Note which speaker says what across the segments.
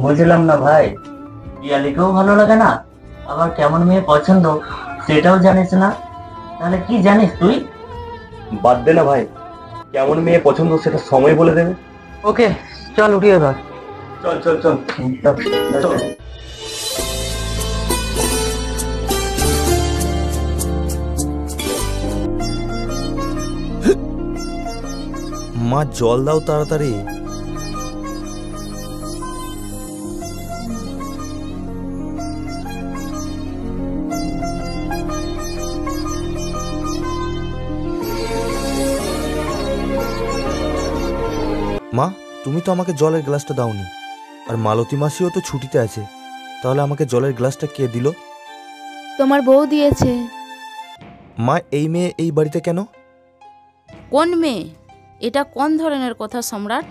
Speaker 1: বুঝলাম না ভাই, পিয়ালিকেও ভালো লাগে না, আবার কেমন মেয়ে পছন্দ সেটাও জানিস না, তাহলে কি জানিস তুই?
Speaker 2: বাদ দে না ভাই, কেমন মেয়ে পছন্দ সেটা সময় বলে দেবে।
Speaker 1: ওকে চল উঠি এবার।
Speaker 2: চল চল চল চল।
Speaker 3: মা জল দাও তাড়াতাড়ি। মা, তুমি তো আমাকে জলের গ্লাসটা দাওনি, আর মালতী মাসিও তো ছুটিতে আছে, তাহলে আমাকে জলের গ্লাসটা কে দিল?
Speaker 4: তোমার বউ দিয়েছে।
Speaker 3: মা, এই মেয়ে এই বাড়িতে কেন?
Speaker 5: কোন মেয়ে? এটা কোন ধরনের কথা সম্রাট?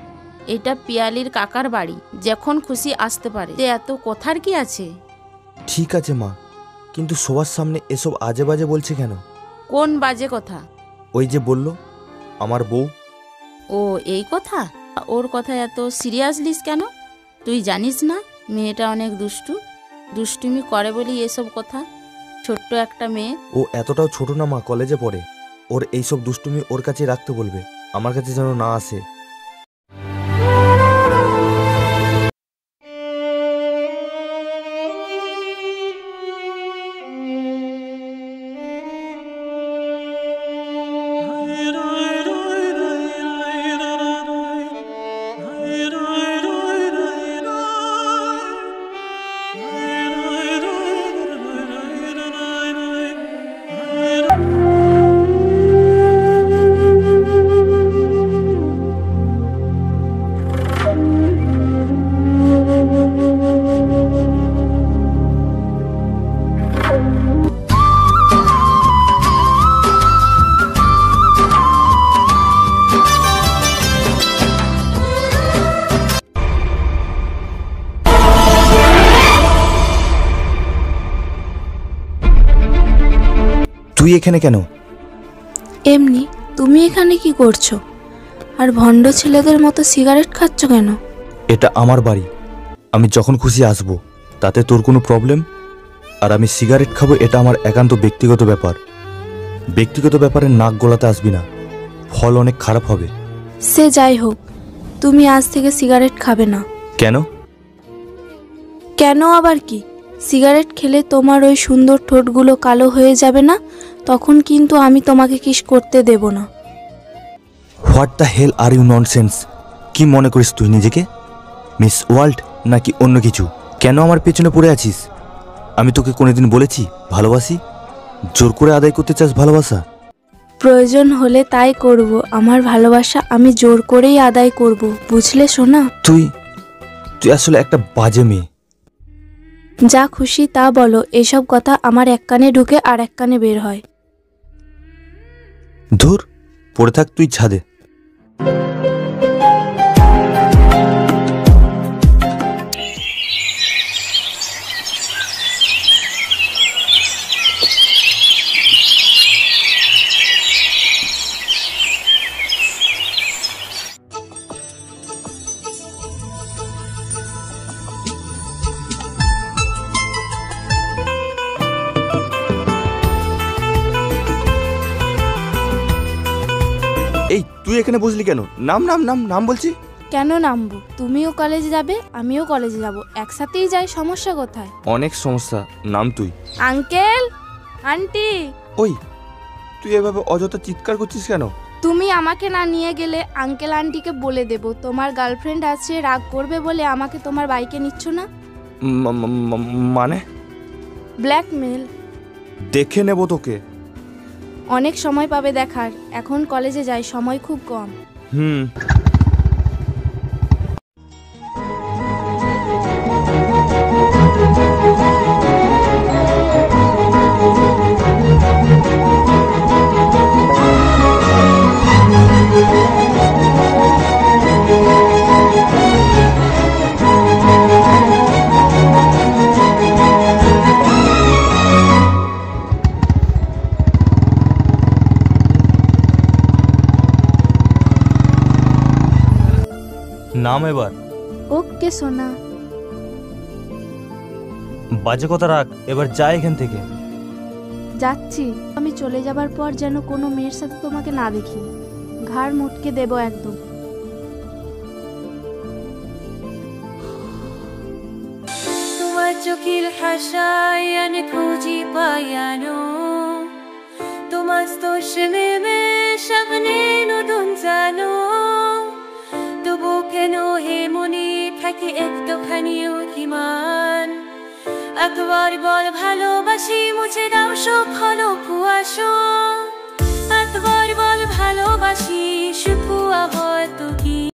Speaker 5: এটা পিয়ালির কাকার বাড়ি, যখন খুশি আসতে পারে, এত কথার কি আছে?
Speaker 3: ঠিক আছে মা, কিন্তু সবার সামনে এসব আজে বাজে বলছে কেন?
Speaker 5: কোন বাজে কথা?
Speaker 3: ওই যে বলল আমার বউ।
Speaker 5: ও এই কথা? ওর কথা এত সিরিয়াসলিস কেন? তুই জানিস না মেয়েটা অনেক দুষ্টুমি করে বলি এসব কথা। ছোট্ট একটা মেয়ে।
Speaker 3: ও এতটাও ছোট না মা, কলেজে পড়ে। ওর এইসব দুষ্টুমি ওর কাছে রাখতে বলবে, আমার কাছে যেন না আসে। তুই এখানে কেন?
Speaker 4: এমনি। তুমি এখানে কি করছো? আর ভণ্ড ছেলেদের মতো সিগারেট খাচ্ছ কেন?
Speaker 3: এটা আমার বাড়ি, আমি যখন খুশি আসব, তাতে তোর কোনো প্রবলেম? আর আমি সিগারেট খাবো এটা আমার একান্ত ব্যক্তিগত ব্যাপার। ব্যক্তিগত ব্যাপারে নাক গলাতে আসবি না, ফল অনেক খারাপ হবে।
Speaker 4: সে যাই হোক, তুমি আজ থেকে সিগারেট খাবে না।
Speaker 3: কেন?
Speaker 4: কেন আবার কি? সিগারেট খেলে তোমার ওই সুন্দর ঠোঁটগুলো কালো হয়ে যাবে না? তখন কিন্তু আমি তোমাকে কিস করতে দেব না।
Speaker 3: What the hell are you nonsense? কি মনে করিস তুই নিজেকে? মিস ওয়ার্ল্ড নাকি অন্য কিছু? কেন আমার পেছনে পড়ে আছিস? আমি তোকে কোনোদিন বলেছি ভালোবাসি? জোর করে আদায় করতে চাস ভালোবাসা?
Speaker 4: প্রয়োজন হলে তাই করব। আমার ভালোবাসা আমি জোর করেই আদায় করব, বুঝলে সোনা?
Speaker 3: তুই আসলে একটা বাজে মেয়ে।
Speaker 4: যা খুশি তা বলো, এসব কথা আমার এক কানে ঢুকে আর এক কানে বের হয়।
Speaker 3: ধুর, পড়ে থাক তুই ছাদে। এই তুই এখানে বসলি কেন? নাম নাম নাম নাম বলছি।
Speaker 4: কেন নামবো? তুমিও কলেজে যাবে, আমিও কলেজে যাব, একসাথেই যাই, সমস্যা কোথায়?
Speaker 3: অনেক সমস্যা, নাম তুই।
Speaker 4: Uncle, aunty.
Speaker 3: ওই তুই এভাবে অযথা চিৎকার করছিস কেন?
Speaker 4: তুমি আমাকে না নিয়ে গেলে আঙ্কেল আন্টিকে বলে দেব তোমার গার্লফ্রেন্ড আছে, রাগ করবে বলে আমাকে তোমার বাইকে নিচ্ছ না।
Speaker 3: মানে?
Speaker 4: ব্ল্যাকমেল।
Speaker 3: দেখে নেব তোকে।
Speaker 4: অনেক সময় পাবে দেখার, এখন কলেজে যাই, সময় খুব কম।
Speaker 3: হুম। নাম এবার।
Speaker 4: ওকে সোনা।
Speaker 3: বাজে কথা রাখ, এবার যা এখান থেকে।
Speaker 4: যাচ্ছি। আমি চলে যাবার পর যেন কোনো মেয়ের সাথে তোমাকে না দেখি, ঘাড় মুটকে দেবো একদম।
Speaker 6: তোমার চোখের হাসায় খুঁজি পায়ানো, তোমার স্পর্শে নেমে সামনে নতুন জানো, তবু কেন হে মনে থাকে একটুখানি অভিমান। একবার বল ভালোবাসি, মুছে দাও সব হলো কুয়াশা। একবার বল ভালোবাসি, শুকুয়া হয়তো